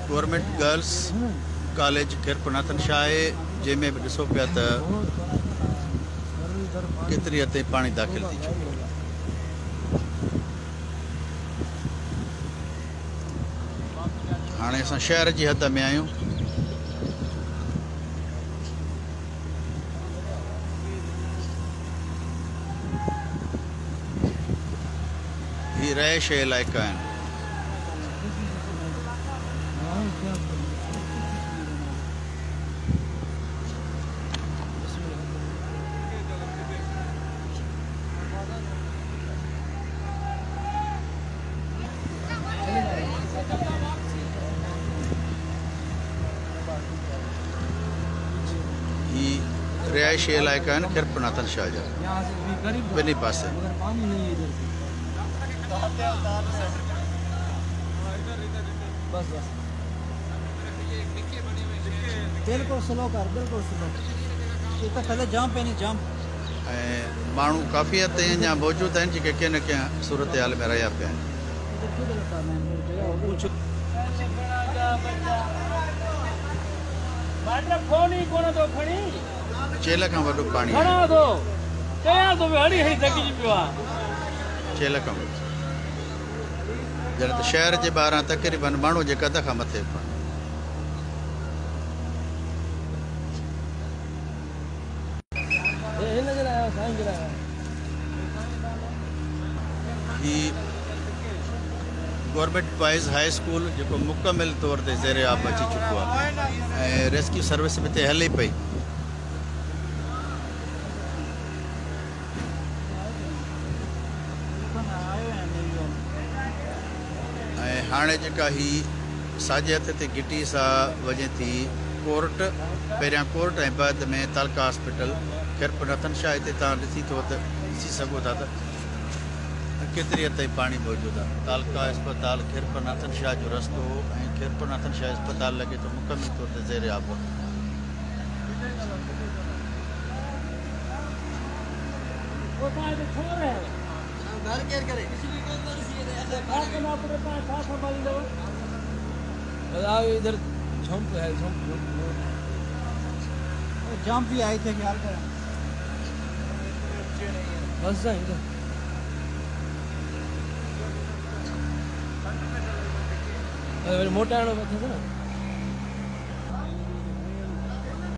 Government girls college खिरपनाथन Shah है, जैमें भी ॾिसो पिया त केतिरी हद ताईं पाणी दाख़िल थी चुको। हाणे असां शहर जी हद में आहियूं। ही रहिश इलाइक़ा आहिनि। रिहायशी इलाइक़ा आहिनि खिरपनाथन शाह जा ॿिन्ही पासे। बिल्कुल स्लो कर, बिल्कुल स्लो। ये तो पहले जंप है नहीं जंप। ऐं माण्हू काफ़ी हद ताईं अञा मौजूदु आहिनि जेके कंहिं न कंहिं सूरत हाल में रहिया पिया आहिनि। चेल खां वॾो पाणी चेल खां वॾो जॾहिं त शहर जे ॿाहिरां तक़रीबन माण्हू जे कद खां मथे पाणी। ही गवर्नमेंट बॉयज़ हाई स्कूल जेको मुकमिल तौर ते ज़ेर आब अची चुको आहे ऐं रेस्क्यू सर्विस बि हिते हले पई। ऐं हाणे जेका ही साॼे हथ ते गिटी सां वञे थी कोर्ट, पहिरियां कोर्ट ऐं बाद में तालका हॉस्पिटल खिरपनाथन शाह। हिते तव्हां ॾिसी सघो था त केतिरी हद ताईं पाणी मौजूदु आहे। तालका अस्पताल खिरपनाथन शाह जो रस्तो ऐं खिरपनाथन शाह अस्पताल लॻे थो मुकमिल तौर ते ज़ेर आब। इधर जंप भी आए थे ख्याल करें बस इधर मोटा